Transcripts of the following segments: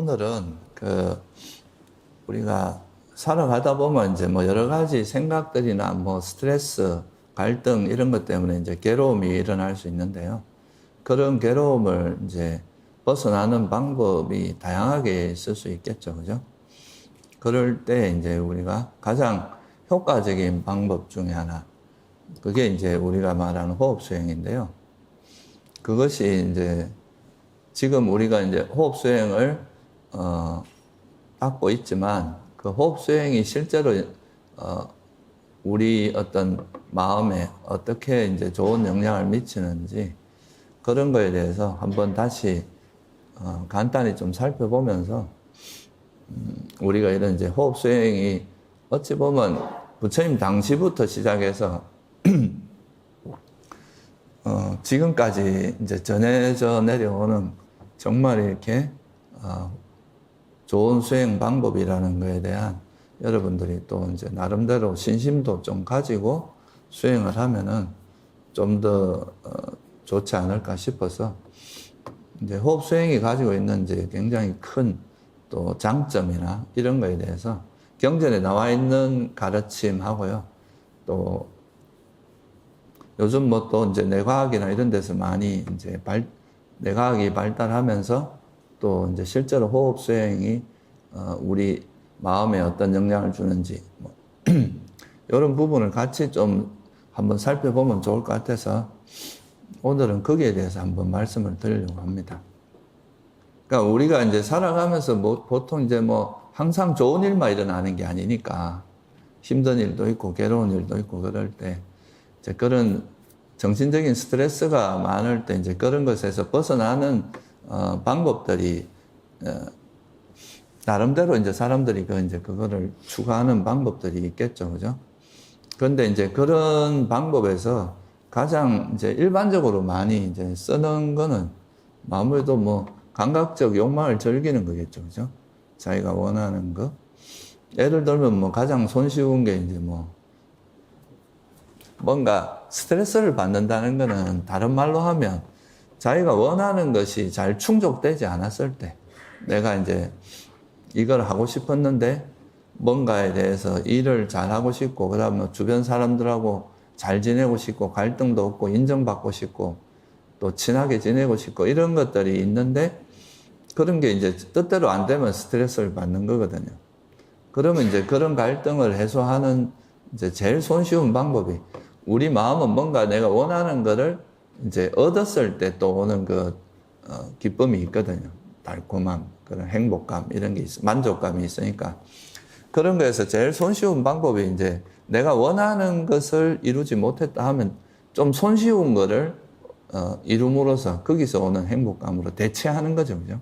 오늘은 우리가 살아가다 보면 이제 뭐 여러 가지 생각들이나 뭐 스트레스, 갈등 이런 것 때문에 이제 괴로움이 일어날 수 있는데요. 그런 괴로움을 이제 벗어나는 방법이 다양하게 있을 수 있겠죠. 그죠? 그럴 때 이제 우리가 가장 효과적인 방법 중에 하나, 그게 이제 우리가 말하는 호흡 수행인데요. 그것이 이제 지금 우리가 이제 호흡 수행을 받고 있지만 그 호흡 수행이 실제로 우리 어떤 마음에 어떻게 이제 좋은 영향을 미치는지 그런 거에 대해서 한번 다시 간단히 좀 살펴보면서 우리가 이런 이제 호흡 수행이 어찌 보면 부처님 당시부터 시작해서 지금까지 이제 전해져 내려오는 정말 이렇게 좋은 수행 방법이라는 거에 대한 여러분들이 또 이제 나름대로 신심도 좀 가지고 수행을 하면은 좀 더 좋지 않을까 싶어서 이제 호흡 수행이 가지고 있는 이제 굉장히 큰 또 장점이나 이런 거에 대해서 경전에 나와 있는 가르침하고요. 또 요즘 뭐 또 이제 뇌과학이나 이런 데서 많이 이제 뇌과학이 발달하면서 또 이제 실제로 호흡 수행이 우리 마음에 어떤 영향을 주는지 뭐 이런 부분을 같이 좀 한번 살펴보면 좋을 것 같아서 오늘은 거기에 대해서 한번 말씀을 드리려고 합니다. 그러니까 우리가 이제 살아가면서 뭐 보통 이제 뭐 항상 좋은 일만 일어나는 게 아니니까 힘든 일도 있고 괴로운 일도 있고 그럴 때 이제 그런 정신적인 스트레스가 많을 때 이제 그런 것에서 벗어나는 방법들이 나름대로 이제 사람들이 이제 그거를 추구하는 방법들이 있겠죠, 그죠? 그런데 이제 그런 방법에서 가장 이제 일반적으로 많이 이제 쓰는 거는 아무래도 뭐 감각적 욕망을 즐기는 거겠죠, 그죠? 자기가 원하는 거. 예를 들면 뭐 가장 손쉬운 게 이제 뭐 뭔가 스트레스를 받는다는 거는 다른 말로 하면 자기가 원하는 것이 잘 충족되지 않았을 때 내가 이제 이걸 하고 싶었는데 뭔가에 대해서 일을 잘 하고 싶고 그다음에 주변 사람들하고 잘 지내고 싶고 갈등도 없고 인정받고 싶고 또 친하게 지내고 싶고 이런 것들이 있는데 그런 게 이제 뜻대로 안 되면 스트레스를 받는 거거든요. 그러면 이제 그런 갈등을 해소하는 이제 제일 손쉬운 방법이 우리 마음은 뭔가 내가 원하는 거를 이제 얻었을 때 또 오는 기쁨이 있거든요. 달콤함, 그런 행복감, 이런 게 있어. 만족감이 있으니까. 그런 거에서 제일 손쉬운 방법이 이제 내가 원하는 것을 이루지 못했다 하면 좀 손쉬운 거를 이룸으로써 거기서 오는 행복감으로 대체하는 거죠. 그죠?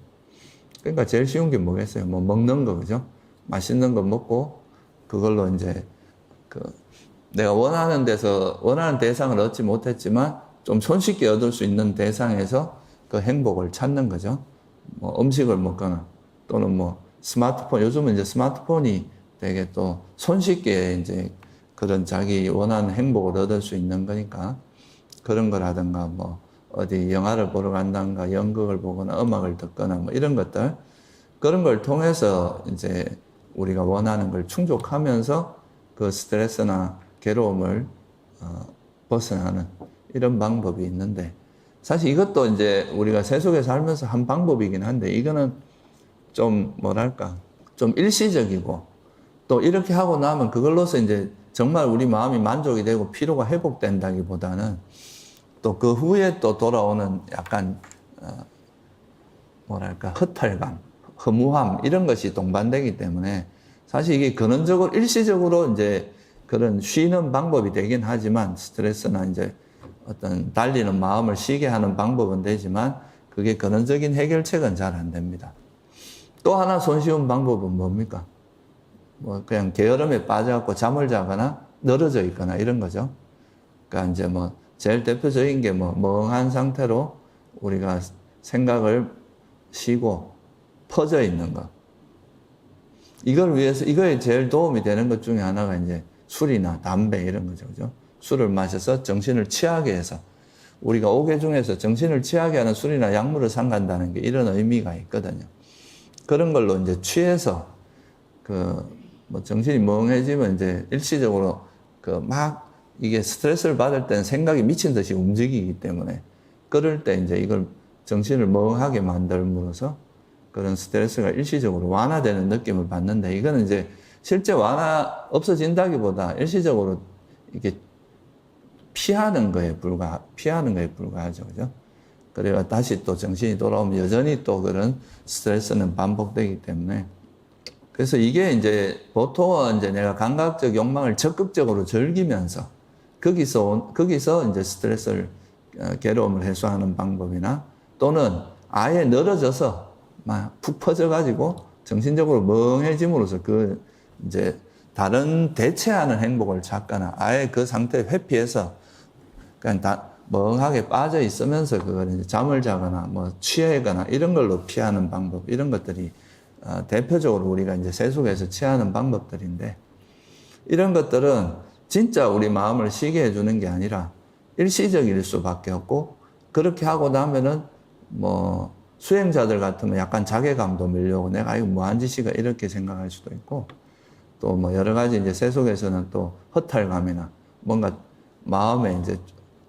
그러니까 제일 쉬운 게 뭐겠어요? 뭐 먹는 거, 그죠? 맛있는 거 먹고 그걸로 이제 내가 원하는 데서 원하는 대상을 얻지 못했지만 좀 손쉽게 얻을 수 있는 대상에서 그 행복을 찾는 거죠. 뭐 음식을 먹거나 또는 뭐 스마트폰, 요즘은 이제 스마트폰이 되게 또 손쉽게 이제 그런 자기 원하는 행복을 얻을 수 있는 거니까 그런 거라든가 뭐 어디 영화를 보러 간다든가 연극을 보거나 음악을 듣거나 뭐 이런 것들 그런 걸 통해서 이제 우리가 원하는 걸 충족하면서 그 스트레스나 괴로움을 벗어나는 이런 방법이 있는데 사실 이것도 이제 우리가 세속에 살면서 한 방법이긴 한데 이거는 좀 뭐랄까 좀 일시적이고 또 이렇게 하고 나면 그걸로서 이제 정말 우리 마음이 만족이 되고 피로가 회복된다기보다는 또 그 후에 또 돌아오는 약간 뭐랄까 허탈감, 허무함 이런 것이 동반되기 때문에 사실 이게 근원적으로 일시적으로 이제 그런 쉬는 방법이 되긴 하지만 스트레스나 이제 어떤 달리는 마음을 쉬게 하는 방법은 되지만 그게 근원적인 해결책은 잘 안 됩니다. 또 하나 손쉬운 방법은 뭡니까? 뭐 그냥 게으름에 빠져갖고 잠을 자거나 늘어져 있거나 이런 거죠. 그러니까 이제 뭐 제일 대표적인 게 뭐 멍한 상태로 우리가 생각을 쉬고 퍼져 있는 거. 이걸 위해서 이거에 제일 도움이 되는 것 중에 하나가 이제 술이나 담배 이런 거죠. 그죠? 술을 마셔서 정신을 취하게 해서 우리가 오개 중에서 정신을 취하게 하는 술이나 약물을 삼간다는 게 이런 의미가 있거든요. 그런 걸로 이제 취해서 뭐 정신이 멍해지면 이제 일시적으로 막 이게 스트레스를 받을 때는 생각이 미친 듯이 움직이기 때문에 그럴 때 이제 이걸 정신을 멍하게 만들므로써 그런 스트레스가 일시적으로 완화되는 느낌을 받는데 이거는 이제 실제 없어진다기보다 일시적으로 이게 피하는 거에 불과하죠. 그죠? 그래야 다시 또 정신이 돌아오면 여전히 또 그런 스트레스는 반복되기 때문에 그래서 이게 이제 보통은 이제 내가 감각적 욕망을 적극적으로 즐기면서 거기서 이제 스트레스를 괴로움을 해소하는 방법이나 또는 아예 늘어져서 막 푹 퍼져가지고 정신적으로 멍해짐으로써 이제 다른 대체하는 행복을 찾거나 아예 그 상태에 회피해서 그냥 다 멍하게 빠져 있으면서 그걸 이제 잠을 자거나 뭐 취하거나 이런 걸로 피하는 방법 이런 것들이 대표적으로 우리가 이제 세속에서 취하는 방법들인데 이런 것들은 진짜 우리 마음을 쉬게 해주는 게 아니라 일시적일 수밖에 없고 그렇게 하고 나면은 뭐 수행자들 같으면 약간 자괴감도 밀려오고 내가 이거 뭐한 짓이가 이렇게 생각할 수도 있고 또 뭐 여러 가지 이제 세속에서는 또 허탈감이나 뭔가 마음에 이제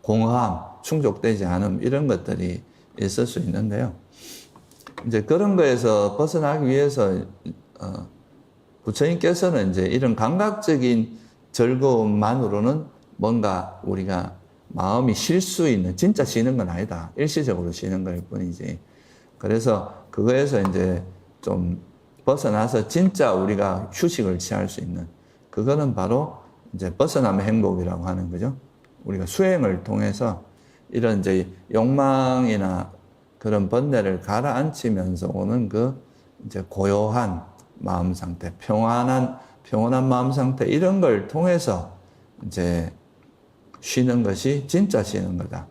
공허함, 충족되지 않음 이런 것들이 있을 수 있는데요. 이제 그런 거에서 벗어나기 위해서 부처님께서는 이제 이런 감각적인 즐거움만으로는 뭔가 우리가 마음이 쉴 수 있는 진짜 쉬는 건 아니다. 일시적으로 쉬는 걸 뿐이지. 그래서 그거에서 이제 좀 벗어나서 진짜 우리가 휴식을 취할 수 있는 그거는 바로 이제 벗어남의 행복이라고 하는 거죠. 우리가 수행을 통해서 이런 이제 욕망이나 그런 번뇌를 가라앉히면서 오는 이제 고요한 마음 상태, 평안한 마음 상태, 이런 걸 통해서 이제 쉬는 것이 진짜 쉬는 거다.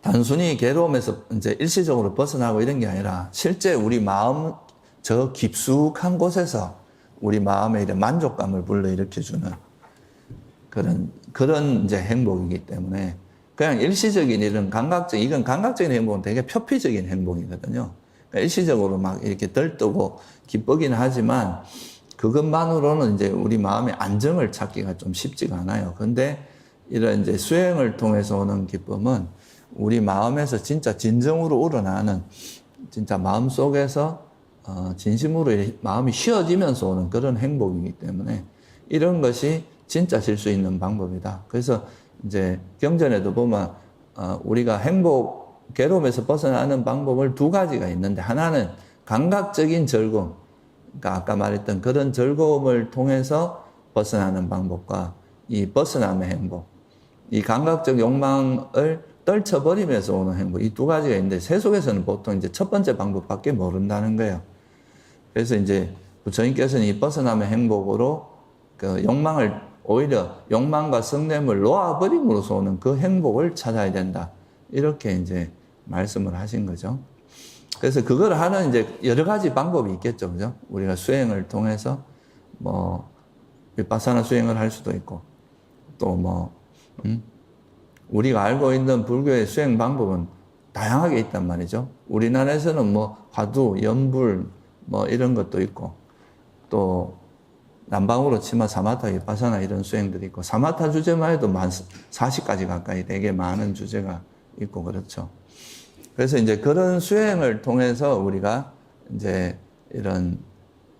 단순히 괴로움에서 이제 일시적으로 벗어나고 이런 게 아니라 실제 우리 마음 저 깊숙한 곳에서 우리 마음에 이런 만족감을 불러일으켜주는 그런 이제 행복이기 때문에 그냥 일시적인 이건 감각적인 행복은 되게 표피적인 행복이거든요. 그러니까 일시적으로 막 이렇게 들뜨고 기쁘긴 하지만 그것만으로는 이제 우리 마음의 안정을 찾기가 좀 쉽지가 않아요. 근데 이런 이제 수행을 통해서 오는 기쁨은 우리 마음에서 진짜 진정으로 우러나는 진짜 마음 속에서 진심으로 마음이 쉬어지면서 오는 그런 행복이기 때문에 이런 것이 진짜 쉴 수 있는 방법이다. 그래서 이제 경전에도 보면 우리가 괴로움에서 벗어나는 방법을 두 가지가 있는데 하나는 감각적인 즐거움, 그러니까 아까 말했던 그런 즐거움을 통해서 벗어나는 방법과 이 벗어남의 행복, 이 감각적 욕망을 떨쳐버리면서 오는 행복, 이 두 가지가 있는데 세속에서는 보통 이제 첫 번째 방법밖에 모른다는 거예요. 그래서 이제 부처님께서는 이 벗어남의 행복으로 오히려 욕망과 성냄을 놓아버림으로써 오는 그 행복을 찾아야 된다. 이렇게 이제 말씀을 하신 거죠. 그래서 그걸 하는 이제 여러 가지 방법이 있겠죠. 그죠? 우리가 수행을 통해서 뭐, 윗바사나 수행을 할 수도 있고, 또 우리가 알고 있는 불교의 수행 방법은 다양하게 있단 말이죠. 우리나라에서는 뭐, 화두, 연불, 뭐 이런 것도 있고, 또, 남방으로 치면 사마타, 윗바사나 이런 수행들이 있고, 사마타 주제만 해도 40가지 가까이 되게 많은 주제가 있고, 그렇죠. 그래서 이제 그런 수행을 통해서 우리가 이제 이런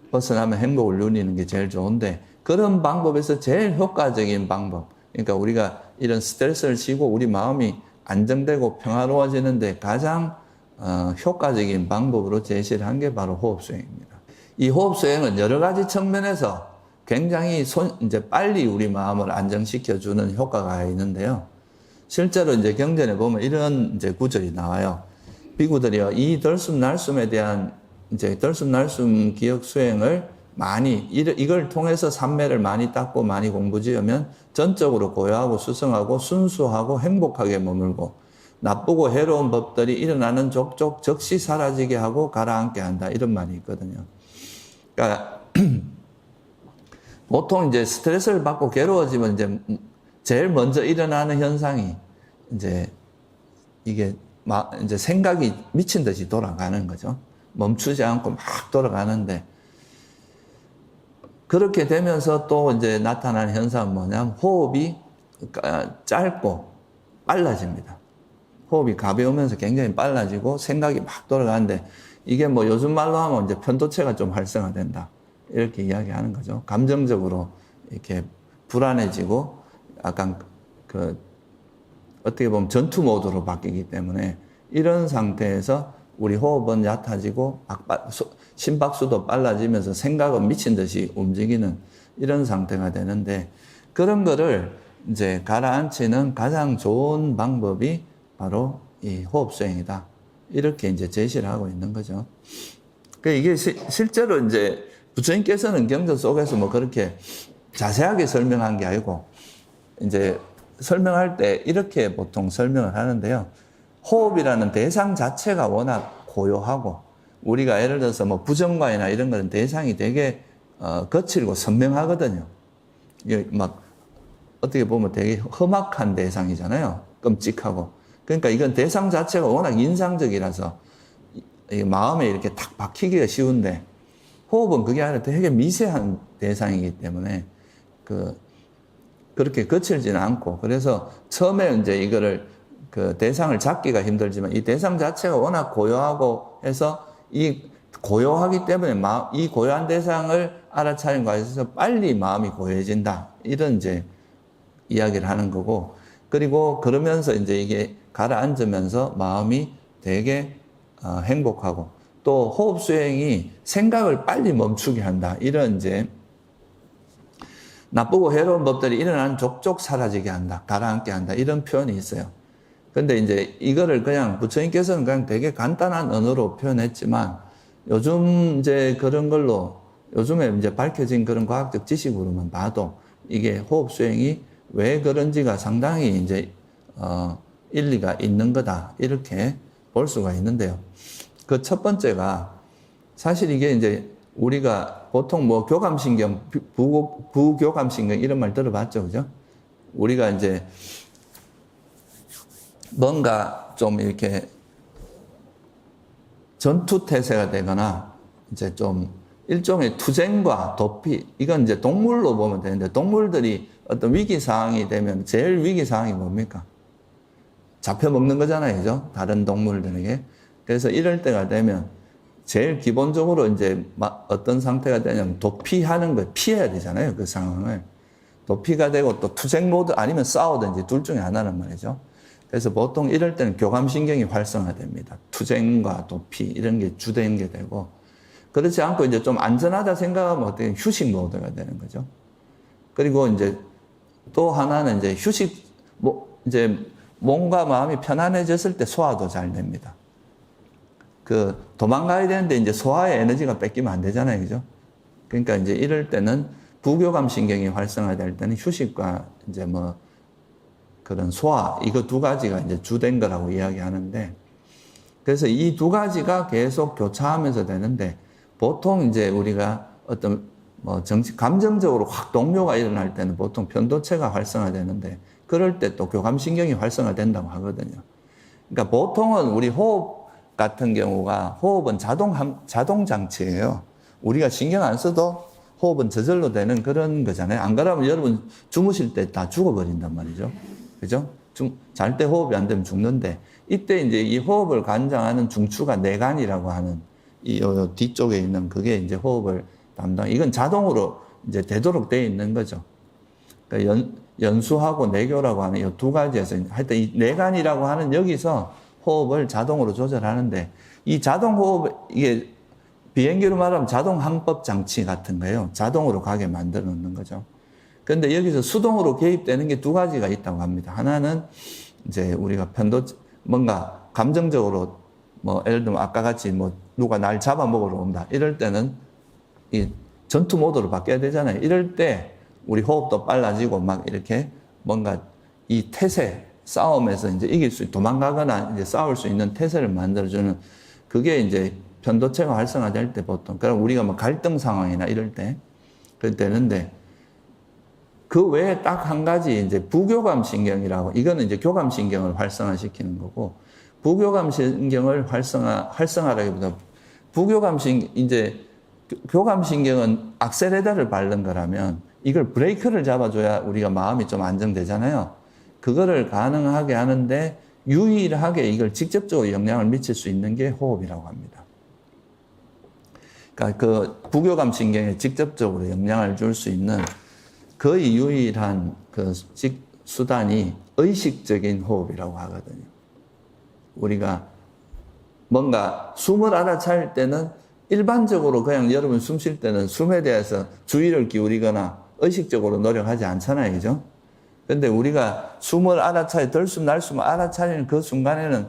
벗어나면 행복을 누리는 게 제일 좋은데, 그런 방법에서 제일 효과적인 방법, 그러니까 우리가 이런 스트레스를 쉬고 우리 마음이 안정되고 평화로워지는데 가장 효과적인 방법으로 제시를 한 게 바로 호흡수행입니다. 이 호흡수행은 여러 가지 측면에서 굉장히 이제 빨리 우리 마음을 안정시켜주는 효과가 있는데요. 실제로 이제 경전에 보면 이런 이제 구절이 나와요. 비구들이요, 이 덜숨날숨에 대한 이제 덜숨날숨 기억 수행을 이걸 통해서 삼매를 많이 닦고 많이 공부지으면 전적으로 고요하고 수성하고 순수하고 행복하게 머물고 나쁘고 해로운 법들이 일어나는 족족 즉시 사라지게 하고 가라앉게 한다. 이런 말이 있거든요. 그러니까 보통 이제 스트레스를 받고 괴로워지면 이제 제일 먼저 일어나는 현상이 이제 이게 이제 생각이 미친 듯이 돌아가는 거죠. 멈추지 않고 막 돌아가는데, 그렇게 되면서 또 이제 나타나는 현상은 뭐냐면 호흡이 짧고 빨라집니다. 호흡이 가벼우면서 굉장히 빨라지고 생각이 막 돌아가는데, 이게 뭐 요즘 말로 하면 이제 편도체가 좀 활성화된다, 이렇게 이야기하는 거죠. 감정적으로 이렇게 불안해지고 약간 어떻게 보면 전투 모드로 바뀌기 때문에 이런 상태에서 우리 호흡은 얕아지고 심박수도 빨라지면서 생각은 미친 듯이 움직이는 이런 상태가 되는데, 그런 거를 이제 가라앉히는 가장 좋은 방법이 바로 이 호흡 수행이다, 이렇게 이제 제시를 하고 있는 거죠. 이게 실제로 이제 부처님께서는 경전 속에서 뭐 그렇게 자세하게 설명한 게 아니고, 이제 설명할 때 이렇게 보통 설명을 하는데요. 호흡이라는 대상 자체가 워낙 고요하고, 우리가 예를 들어서 뭐 부정과이나 이런 거는 대상이 되게 거칠고 선명하거든요. 이게 막 어떻게 보면 되게 험악한 대상이잖아요. 끔찍하고. 그러니까 이건 대상 자체가 워낙 인상적이라서 마음에 이렇게 탁 박히기가 쉬운데, 호흡은 그게 아니라 되게 미세한 대상이기 때문에 그렇게 거칠지는 않고, 그래서 처음에 이제 이거를 대상을 잡기가 힘들지만 이 대상 자체가 워낙 고요하고 해서 이 고요하기 때문에 이 고요한 대상을 알아차린 과정에서 빨리 마음이 고요해진다, 이런 이제 이야기를 하는 거고, 그리고 그러면서 이제 이게 가라앉으면서 마음이 되게 행복하고, 또 호흡 수행이 생각을 빨리 멈추게 한다, 이런 이제 나쁘고 해로운 법들이 일어나는 족족 사라지게 한다, 가라앉게 한다, 이런 표현이 있어요. 근데 이제 이거를 그냥 부처님께서는 그냥 되게 간단한 언어로 표현했지만, 요즘 이제 그런 걸로 요즘에 이제 밝혀진 그런 과학적 지식으로만 봐도 이게 호흡 수행이 왜 그런지가 상당히 이제 일리가 있는 거다, 이렇게 볼 수가 있는데요. 그 첫 번째가, 사실 이게 이제 우리가 보통 뭐 교감신경, 부교감신경 이런 말 들어봤죠, 그죠? 우리가 이제 뭔가 좀 이렇게 전투태세가 되거나 이제 좀 일종의 투쟁과 도피, 이건 이제 동물로 보면 되는데, 동물들이 어떤 위기 상황이 되면 제일 위기 상황이 뭡니까? 잡혀먹는 거잖아요, 그죠? 다른 동물들에게. 그래서 이럴 때가 되면 제일 기본적으로 이제 어떤 상태가 되냐면 도피하는 거, 피해야 되잖아요, 그 상황을. 도피가 되고 또 투쟁 모드 아니면 싸우든지 둘 중에 하나란 말이죠. 그래서 보통 이럴 때는 교감신경이 활성화됩니다. 투쟁과 도피 이런 게 주된 게 되고, 그렇지 않고 이제 좀 안전하다 생각하면 어떻게 휴식 모드가 되는 거죠. 그리고 이제 또 하나는 이제 이제 몸과 마음이 편안해졌을 때 소화도 잘 됩니다. 도망가야 되는데 이제 소화의 에너지가 뺏기면 안 되잖아요, 그죠? 그러니까 이제 이럴 때는 부교감신경이 활성화될 때는 휴식과 이제 뭐 그런 소화, 이거 두 가지가 이제 주된 거라고 이야기하는데, 그래서 이 두 가지가 계속 교차하면서 되는데, 보통 이제 우리가 어떤 뭐 감정적으로 확 동요가 일어날 때는 보통 편도체가 활성화되는데, 그럴 때 또 교감신경이 활성화된다고 하거든요. 그러니까 보통은 우리 호흡 같은 경우가, 호흡은 자동 장치예요. 우리가 신경 안 써도 호흡은 저절로 되는 그런 거잖아요. 안 그러면 여러분 주무실 때 다 죽어버린단 말이죠. 그죠? 잘 때 호흡이 안 되면 죽는데, 이때 이제 이 호흡을 관장하는 중추가 내관이라고 하는 이 뒤쪽에 있는 그게 이제 호흡을 이건 자동으로 이제 되도록 되어 있는 거죠. 그러니까 연수하고 내교라고 하는 이 두 가지에서 하여튼 이 내관이라고 하는 여기서 호흡을 자동으로 조절하는데, 이 자동 호흡, 이게 비행기로 말하면 자동 항법 장치 같은 거예요. 자동으로 가게 만들어 놓는 거죠. 그런데 여기서 수동으로 개입되는 게 두 가지가 있다고 합니다. 하나는 이제 우리가 뭔가 감정적으로 뭐 예를 들면 아까 같이 뭐 누가 날 잡아먹으러 온다, 이럴 때는 이 전투 모드로 바뀌어야 되잖아요. 이럴 때 우리 호흡도 빨라지고 막 이렇게 뭔가 이 태세, 싸움에서 이제 도망가거나 이제 싸울 수 있는 태세를 만들어주는, 그게 이제 편도체가 활성화될 때 보통, 그럼 우리가 뭐 갈등 상황이나 이럴 때, 그럴 때는데, 그 외에 딱 한 가지 이제 부교감신경이라고, 이거는 이제 교감신경을 활성화시키는 거고, 부교감신경을 활성화라기보다 이제 교감신경은 악셀레다를 밟는 거라면 이걸 브레이크를 잡아줘야 우리가 마음이 좀 안정되잖아요. 그거를 가능하게 하는데 유일하게 이걸 직접적으로 영향을 미칠 수 있는 게 호흡이라고 합니다. 그러니까 그 부교감신경에 직접적으로 영향을 줄 수 있는 거의 유일한 그 수단이 의식적인 호흡이라고 하거든요. 우리가 뭔가 숨을 알아차릴 때는 일반적으로 그냥 여러분 숨 쉴 때는 숨에 대해서 주의를 기울이거나 의식적으로 노력하지 않잖아요. 그죠? 근데 우리가 숨을 들숨 날숨을 알아차리는 그 순간에는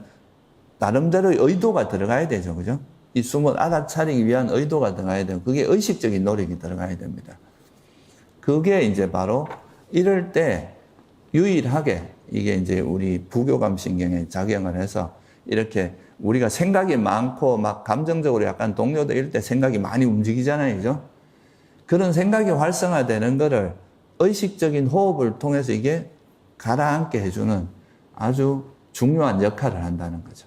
나름대로의 의도가 들어가야 되죠. 그죠? 이 숨을 알아차리기 위한 의도가 들어가야 되고, 그게 의식적인 노력이 들어가야 됩니다. 그게 이제 바로 이럴 때 유일하게 이게 이제 우리 부교감신경에 작용을 해서 이렇게 우리가 생각이 많고 막 감정적으로 약간 동요도 이럴 때 생각이 많이 움직이잖아요. 그죠? 그런 생각이 활성화되는 거를 의식적인 호흡을 통해서 이게 가라앉게 해주는 아주 중요한 역할을 한다는 거죠.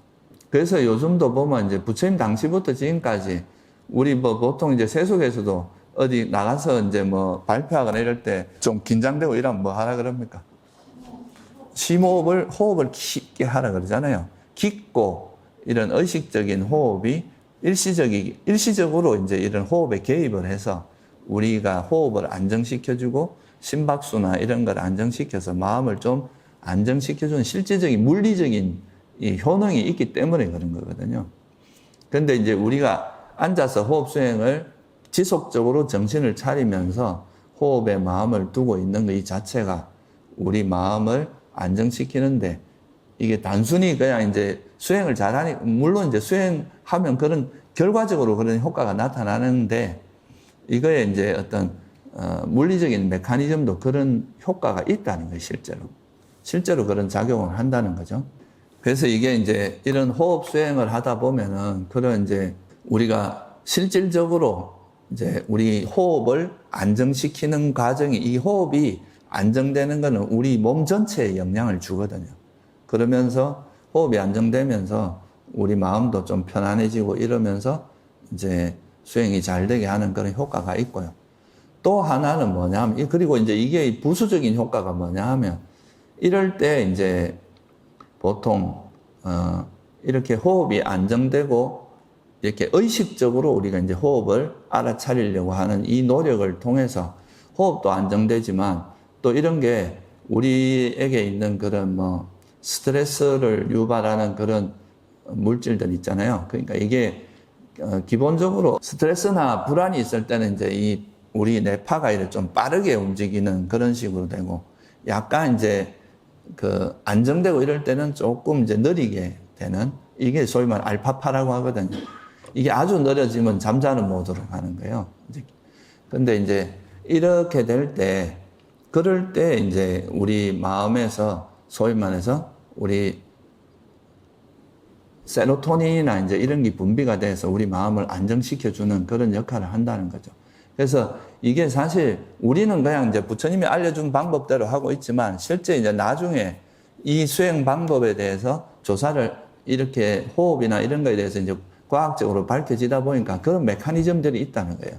그래서 요즘도 보면 이제 부처님 당시부터 지금까지 우리 뭐 보통 이제 세속에서도 어디 나가서 이제 뭐 발표하거나 이럴 때 좀 긴장되고 이러면 뭐 하라 그럽니까? 호흡을 깊게 하라 그러잖아요. 깊고 이런 의식적인 호흡이 일시적으로 이제 이런 호흡에 개입을 해서 우리가 호흡을 안정시켜주고 심박수나 이런 걸 안정시켜서 마음을 좀 안정시켜주는 실질적인 물리적인 이 효능이 있기 때문에 그런 거거든요. 그런데 이제 우리가 앉아서 호흡 수행을 지속적으로 정신을 차리면서 호흡에 마음을 두고 있는 것 이 자체가 우리 마음을 안정시키는데 이게 단순히 그냥 이제 수행을 잘하니, 물론 이제 수행하면 그런 결과적으로 그런 효과가 나타나는데 이거에 이제 어떤 물리적인 메커니즘도 그런 효과가 있다는 거예요, 실제로 그런 작용을 한다는 거죠. 그래서 이게 이제 이런 호흡 수행을 하다 보면은 그런 이제 우리가 실질적으로 이제 우리 호흡을 안정시키는 과정이, 이 호흡이 안정되는 거는 우리 몸 전체에 영향을 주거든요. 그러면서 호흡이 안정되면서 우리 마음도 좀 편안해지고 이러면서 이제 수행이 잘 되게 하는 그런 효과가 있고요. 또 하나는 뭐냐면, 그리고 이제 이게 부수적인 효과가 뭐냐 하면, 이럴 때 이제 보통, 이렇게 호흡이 안정되고, 이렇게 의식적으로 우리가 이제 호흡을 알아차리려고 하는 이 노력을 통해서 호흡도 안정되지만, 또 이런 게 우리에게 있는 그런 뭐, 스트레스를 유발하는 그런 물질들 있잖아요. 그러니까 이게, 기본적으로 스트레스나 불안이 있을 때는 이제 우리 뇌파가 이렇게 좀 빠르게 움직이는 그런 식으로 되고, 약간 이제 그 안정되고 이럴 때는 조금 이제 느리게 되는, 이게 소위 말하는 알파파라고 하거든요. 이게 아주 느려지면 잠자는 모드로 가는 거예요. 근데 이제 이렇게 될 때, 그럴 때 이제 우리 마음에서 소위 말해서 우리 세로토닌이나 이제 이런 게 분비가 돼서 우리 마음을 안정시켜주는 그런 역할을 한다는 거죠. 그래서 이게 사실 우리는 그냥 이제 부처님이 알려준 방법대로 하고 있지만 실제 이제 나중에 이 수행 방법에 대해서 조사를 이렇게 호흡이나 이런 거에 대해서 이제 과학적으로 밝혀지다 보니까 그런 메커니즘들이 있다는 거예요.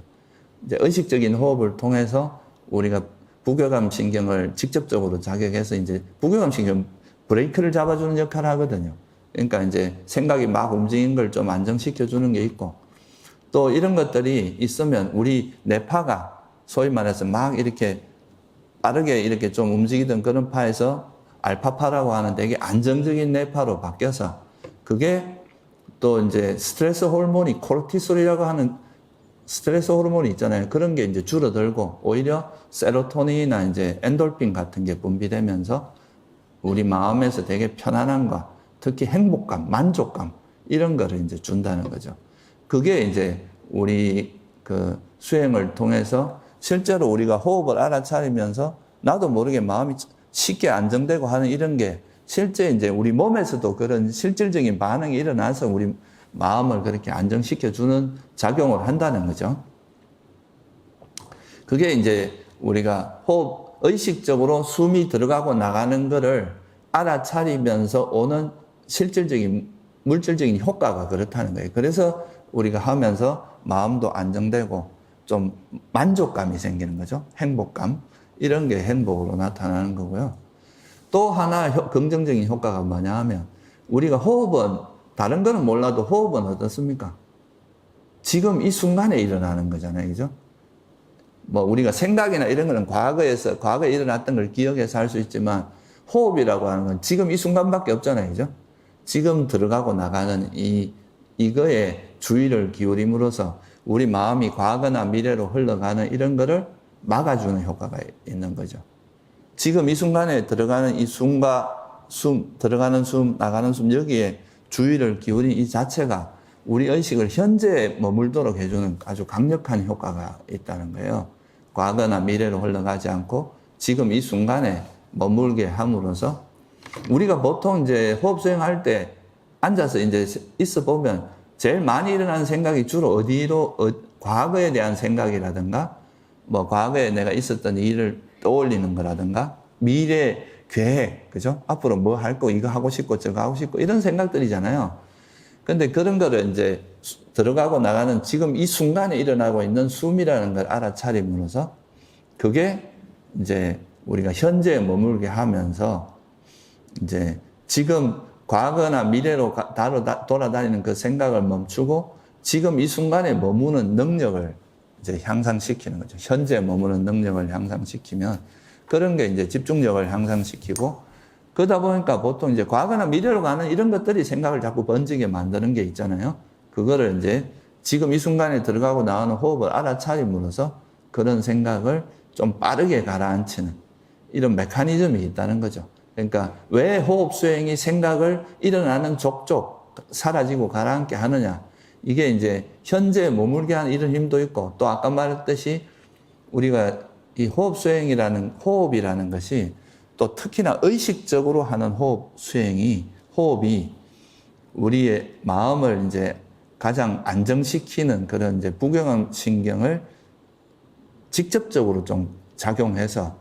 이제 의식적인 호흡을 통해서 우리가 부교감 신경을 직접적으로 자극해서 이제 부교감 신경 브레이크를 잡아주는 역할을 하거든요. 그러니까 이제 생각이 막 움직이는 걸 좀 안정시켜주는 게 있고, 또 이런 것들이 있으면 우리 뇌파가 소위 말해서 막 이렇게 빠르게 이렇게 좀 움직이던 그런 파에서 알파파라고 하는 되게 안정적인 뇌파로 바뀌어서 그게 또 이제 스트레스 호르몬이 코르티솔이라고 하는 스트레스 호르몬이 있잖아요. 그런 게 이제 줄어들고 오히려 세로토닌이나 이제 엔돌핀 같은 게 분비되면서 우리 마음에서 되게 편안함과 특히 행복감, 만족감 이런 거를 이제 준다는 거죠. 그게 이제 우리 그 수행을 통해서 실제로 우리가 호흡을 알아차리면서 나도 모르게 마음이 쉽게 안정되고 하는 이런 게 실제 이제 우리 몸에서도 그런 실질적인 반응이 일어나서 우리 마음을 그렇게 안정시켜주는 작용을 한다는 거죠. 그게 이제 우리가 호흡, 의식적으로 숨이 들어가고 나가는 거를 알아차리면서 오는 실질적인, 물질적인 효과가 그렇다는 거예요. 그래서 우리가 하면서 마음도 안정되고 좀 만족감이 생기는 거죠. 행복감. 이런 게 행복으로 나타나는 거고요. 또 하나 긍정적인 효과가 뭐냐 하면 우리가 호흡은 다른 거는 몰라도 호흡은 어떻습니까? 지금 이 순간에 일어나는 거잖아요. 그죠? 뭐 우리가 생각이나 이런 거는 과거에 일어났던 걸 기억해서 할 수 있지만 호흡이라고 하는 건 지금 이 순간밖에 없잖아요. 그죠? 지금 들어가고 나가는 이거에 주의를 기울임으로써 우리 마음이 과거나 미래로 흘러가는 이런 거를 막아주는 효과가 있는 거죠. 지금 이 순간에 들어가는 이 숨과 들어가는 숨, 나가는 숨, 여기에 주의를 기울인 이 자체가 우리 의식을 현재에 머물도록 해주는 아주 강력한 효과가 있다는 거예요. 과거나 미래로 흘러가지 않고 지금 이 순간에 머물게 함으로써 우리가 보통 이제 호흡 수행할 때 앉아서 이제 있어 보면 제일 많이 일어나는 생각이 주로 과거에 대한 생각이라든가 뭐 과거에 내가 있었던 일을 떠올리는 거라든가 미래 계획, 그죠? 앞으로 뭐 할 거, 이거 하고 싶고 저거 하고 싶고 이런 생각들이잖아요. 근데 그런 거를 이제 들어가고 나가는 지금 이 순간에 일어나고 있는 숨이라는 걸 알아차림으로써 그게 이제 우리가 현재에 머물게 하면서 이제 지금 과거나 미래로 돌아다니는 그 생각을 멈추고 지금 이 순간에 머무는 능력을 이제 향상시키는 거죠. 현재에 머무는 능력을 향상시키면 그런 게 이제 집중력을 향상시키고 그러다 보니까 보통 이제 과거나 미래로 가는 이런 것들이 생각을 자꾸 번지게 만드는 게 있잖아요. 그거를 이제 지금 이 순간에 들어가고 나오는 호흡을 알아차림으로써 그런 생각을 좀 빠르게 가라앉히는 이런 메커니즘이 있다는 거죠. 그러니까 왜 호흡 수행이 생각을 일어나는 족족 사라지고 가라앉게 하느냐. 이게 이제 현재에 머물게 하는 이런 힘도 있고 또 아까 말했듯이 우리가 이 호흡 수행이라는 호흡이라는 것이 또 특히나 의식적으로 하는 호흡이 우리의 마음을 이제 가장 안정시키는 그런 이제 부경한 신경을 직접적으로 좀 작용해서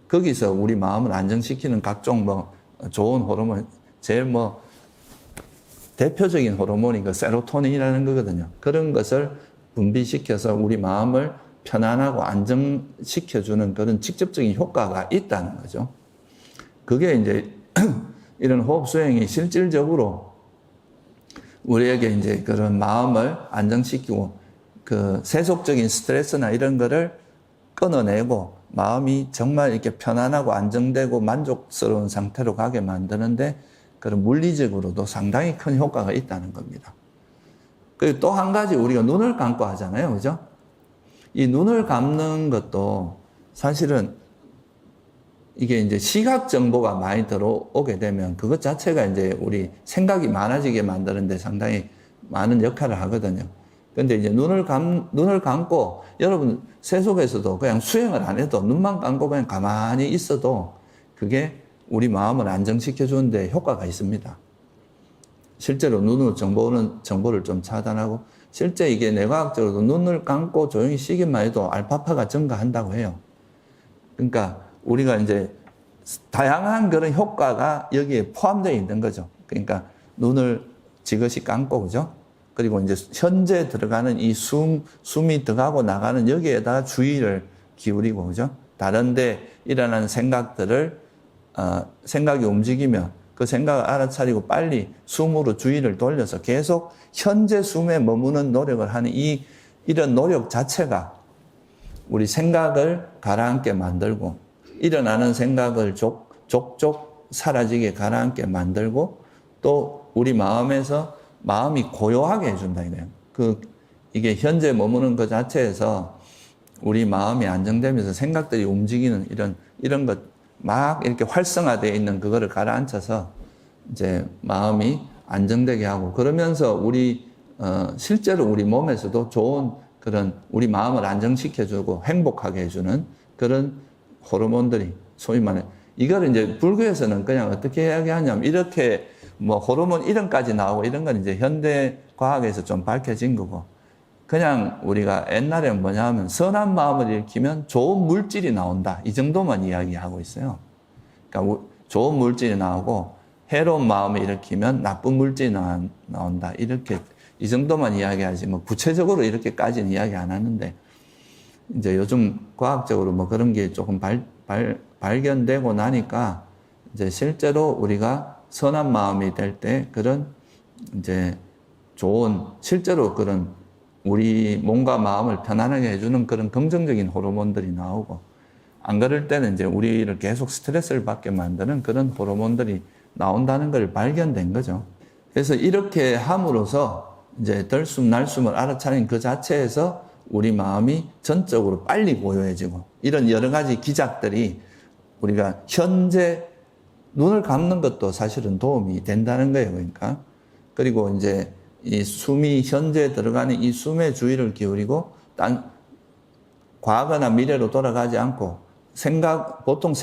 거기서 우리 마음을 안정시키는 각종 뭐 좋은 호르몬, 제일 뭐 대표적인 호르몬이 그 세로토닌이라는 거거든요. 그런 것을 분비시켜서 우리 마음을 편안하고 안정시켜주는 그런 직접적인 효과가 있다는 거죠. 그게 이제 이런 호흡 수행이 실질적으로 우리에게 이제 그런 마음을 안정시키고 그 세속적인 스트레스나 이런 거를 끊어내고 마음이 정말 이렇게 편안하고 안정되고 만족스러운 상태로 가게 만드는데 그런 물리적으로도 상당히 큰 효과가 있다는 겁니다. 그리고 또 한 가지 우리가 눈을 감고 하잖아요. 그죠? 이 눈을 감는 것도 사실은 이게 이제 시각 정보가 많이 들어오게 되면 그것 자체가 이제 우리 생각이 많아지게 만드는데 상당히 많은 역할을 하거든요. 근데 이제 눈을 감고 여러분 세속에서도 그냥 수행을 안 해도 눈만 감고 그냥 가만히 있어도 그게 우리 마음을 안정시켜 주는데 효과가 있습니다. 실제로 눈으로 정보를 좀 차단하고 실제 이게 뇌과학적으로도 눈을 감고 조용히 쉬기만 해도 알파파가 증가한다고 해요. 그러니까 우리가 이제 다양한 그런 효과가 여기에 포함되어 있는 거죠. 그러니까 눈을 지그시 감고, 그죠? 그리고 이제 현재 들어가는 이 숨이 들어가고 나가는 여기에다가 주의를 기울이고, 그죠? 다른데 일어나는 생각들을, 생각이 움직이면 그 생각을 알아차리고 빨리 숨으로 주의를 돌려서 계속 현재 숨에 머무는 노력을 하는 이런 노력 자체가 우리 생각을 가라앉게 만들고 일어나는 생각을 족족 사라지게 가라앉게 만들고 또 우리 마음에서 마음이 고요하게 해준다 이거예요. 이게 현재 머무는 것 자체에서 우리 마음이 안정되면서 생각들이 움직이는 이런 것 막 이렇게 활성화되어 있는 그거를 가라앉혀서 이제 마음이 안정되게 하고 그러면서 실제로 우리 몸에서도 좋은 그런 우리 마음을 안정시켜주고 행복하게 해주는 그런 호르몬들이 소위 말해 이걸 이제 불교에서는 그냥 어떻게 이야기하냐면 이렇게 뭐 호르몬 이름까지 나오고 이런 건 이제 현대 과학에서 좀 밝혀진 거고 그냥 우리가 옛날에는 뭐냐 하면 선한 마음을 일으키면 좋은 물질이 나온다. 이 정도만 이야기하고 있어요. 그러니까 좋은 물질이 나오고 해로운 마음을 일으키면 나쁜 물질이 나온다. 이렇게 이 정도만 이야기하지 뭐 구체적으로 이렇게까지는 이야기 안 하는데 이제 요즘 과학적으로 뭐 그런 게 조금 발견되고 나니까 이제 실제로 우리가 선한 마음이 될 때 그런 이제 좋은 실제로 그런 우리 몸과 마음을 편안하게 해주는 그런 긍정적인 호르몬들이 나오고 안 그럴 때는 이제 우리를 계속 스트레스를 받게 만드는 그런 호르몬들이 나온다는 걸 발견된 거죠. 그래서 이렇게 함으로써 이제 들숨 날숨을 알아차린 그 자체에서 우리 마음이 전적으로 빨리 고요해지고 이런 여러 가지 기작들이 우리가 현재 눈을 감는 것도 사실은 도움이 된다는 거예요. 그러니까. 그리고 이제 이 숨이 현재 들어가는 이 숨에 주의를 기울이고 과거나 미래로 돌아가지 않고 보통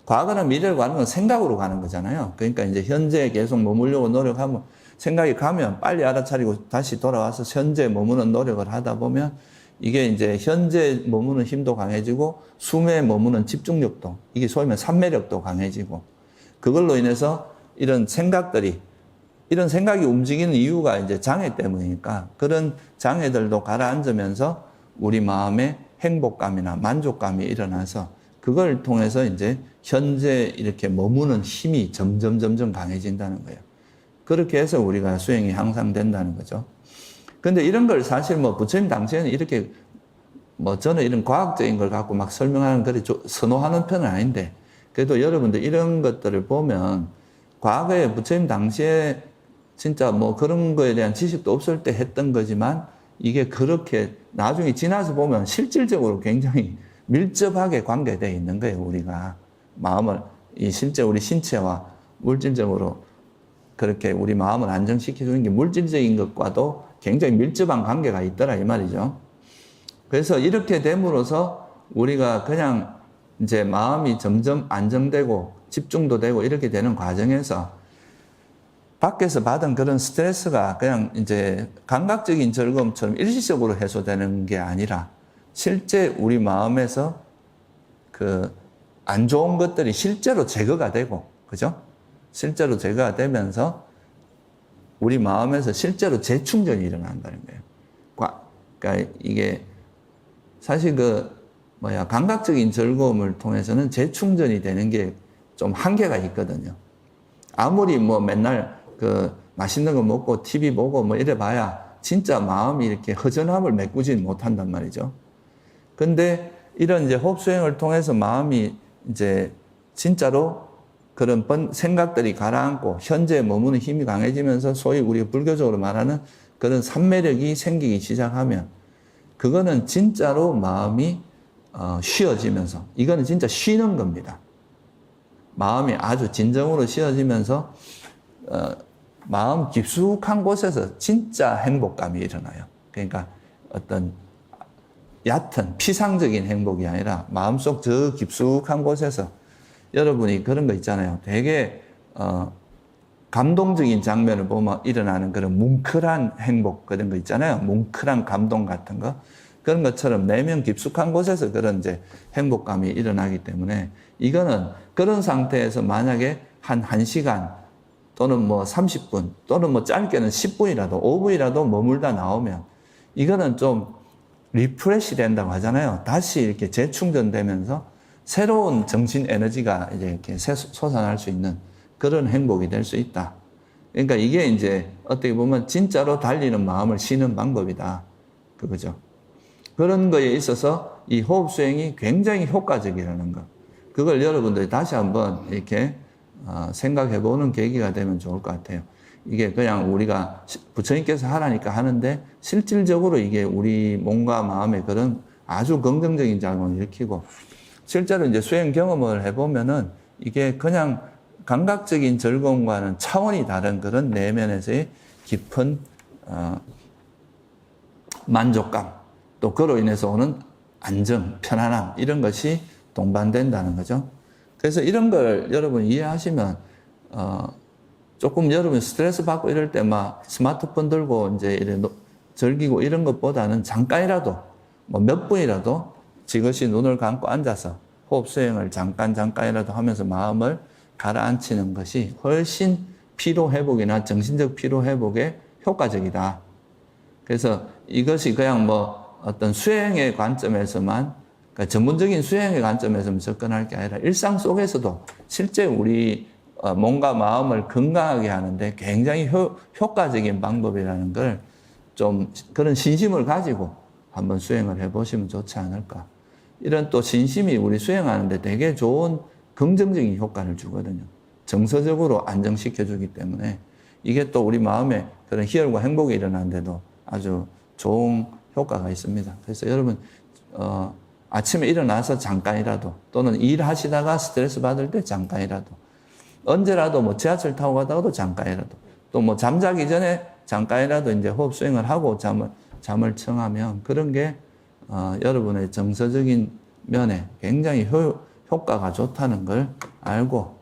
과거나 미래로 가는 건 생각으로 가는 거잖아요. 그러니까 이제 현재에 계속 머물려고 노력하면 생각이 가면 빨리 알아차리고 다시 돌아와서 현재에 머무는 노력을 하다 보면 이게 이제 현재 머무는 힘도 강해지고 숨에 머무는 집중력도 이게 소위 말하면 삼매력도 강해지고 그걸로 인해서 이런 생각이 움직이는 이유가 이제 장애 때문이니까 그런 장애들도 가라앉으면서 우리 마음에 행복감이나 만족감이 일어나서 그걸 통해서 이제 현재 이렇게 머무는 힘이 점점 강해진다는 거예요. 그렇게 해서 우리가 수행이 향상된다는 거죠. 근데 이런 걸 사실 뭐 부처님 당시에는 이렇게 뭐 저는 이런 과학적인 걸 갖고 막 설명하는 걸 선호하는 편은 아닌데 그래도 여러분들 이런 것들을 보면 과거에 부처님 당시에 진짜 뭐 그런 거에 대한 지식도 없을 때 했던 거지만 이게 그렇게 나중에 지나서 보면 실질적으로 굉장히 밀접하게 관계되어 있는 거예요. 우리가 마음을 실제 우리 신체와 물질적으로 그렇게 우리 마음을 안정시켜주는 게 물질적인 것과도 굉장히 밀접한 관계가 있더라 이 말이죠. 그래서 이렇게 됨으로써 우리가 그냥 이제 마음이 점점 안정되고 집중도 되고 이렇게 되는 과정에서 밖에서 받은 그런 스트레스가 그냥 이제 감각적인 즐거움처럼 일시적으로 해소되는 게 아니라 실제 우리 마음에서 그 안 좋은 것들이 실제로 제거가 되고, 그죠? 실제로 제거가 되면서 우리 마음에서 실제로 재충전이 일어난다는 거예요. 그러니까 이게 사실 감각적인 즐거움을 통해서는 재충전이 되는 게 좀 한계가 있거든요. 아무리 뭐 맨날 맛있는 거 먹고 TV 보고 뭐 이래 봐야 진짜 마음이 이렇게 허전함을 메꾸지는 못한단 말이죠. 근데 이런 이제 호흡 수행을 통해서 마음이 이제 진짜로 그런 생각들이 가라앉고 현재에 머무는 힘이 강해지면서 소위 우리가 불교적으로 말하는 그런 삼매력이 생기기 시작하면 그거는 진짜로 마음이 쉬어지면서 이거는 진짜 쉬는 겁니다. 마음이 아주 진정으로 쉬어지면서 마음 깊숙한 곳에서 진짜 행복감이 일어나요. 그러니까 어떤 얕은 피상적인 행복이 아니라 마음속 저 깊숙한 곳에서 여러분이 그런 거 있잖아요. 되게 감동적인 장면을 보면 일어나는 그런 뭉클한 행복 그런 거 있잖아요. 뭉클한 감동 같은 거. 그런 것처럼 내면 깊숙한 곳에서 그런 이제 행복감이 일어나기 때문에 이거는 그런 상태에서 만약에 한 1시간 또는 뭐 30분 또는 뭐 짧게는 10분이라도 5분이라도 머물다 나오면 이거는 좀 리프레시 된다고 하잖아요. 다시 이렇게 재충전되면서 새로운 정신 에너지가 이제 이렇게 솟아날 수 있는 그런 행복이 될 수 있다. 그러니까 이게 이제 어떻게 보면 진짜로 달리는 마음을 쉬는 방법이다. 그거죠. 그런 거에 있어서 이 호흡 수행이 굉장히 효과적이라는 거. 그걸 여러분들이 다시 한번 이렇게 생각해 보는 계기가 되면 좋을 것 같아요. 이게 그냥 우리가 부처님께서 하라니까 하는데 실질적으로 이게 우리 몸과 마음에 그런 아주 긍정적인 작용을 일으키고 실제로 이제 수행 경험을 해보면은 이게 그냥 감각적인 즐거움과는 차원이 다른 그런 내면에서의 깊은 만족감 또 그로 인해서 오는 안정, 편안함 이런 것이 동반된다는 거죠. 그래서 이런 걸 여러분 이해하시면 조금 여러분 스트레스 받고 이럴 때 막 스마트폰 들고 이제 이래 즐기고 이런 것보다는 잠깐이라도 뭐 몇 분이라도 지그시 눈을 감고 앉아서 호흡 수행을 잠깐이라도 하면서 마음을 가라앉히는 것이 훨씬 피로 회복이나 정신적 피로 회복에 효과적이다. 그래서 이것이 그냥 뭐 어떤 수행의 관점에서만, 그러니까 전문적인 수행의 관점에서만 접근할 게 아니라 일상 속에서도 실제 우리 몸과 마음을 건강하게 하는데 굉장히 효과적인 방법이라는 걸 좀 그런 신심을 가지고 한번 수행을 해보시면 좋지 않을까. 이런 또 신심이 우리 수행하는데 되게 좋은 긍정적인 효과를 주거든요. 정서적으로 안정시켜주기 때문에 이게 또 우리 마음에 그런 희열과 행복이 일어나는데도 아주 좋은 효과가 있습니다. 그래서 여러분 아침에 일어나서 잠깐이라도 또는 일하시다가 스트레스 받을 때 잠깐이라도 언제라도 뭐 지하철 타고 가다가도 잠깐이라도 또 뭐 잠자기 전에 잠깐이라도 이제 호흡 수행을 하고 잠을 청하면 그런 게 여러분의 정서적인 면에 굉장히 효과가 좋다는 걸 알고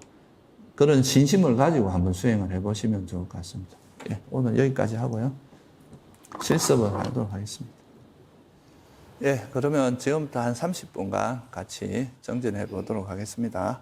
그런 신심을 가지고 한번 수행을 해보시면 좋을 것 같습니다. 예, 오늘 여기까지 하고요. 실습을 하도록 하겠습니다. 예, 그러면 지금부터 한 30분간 같이 정진해 보도록 하겠습니다.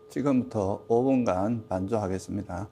지금부터 5분간 반주하겠습니다.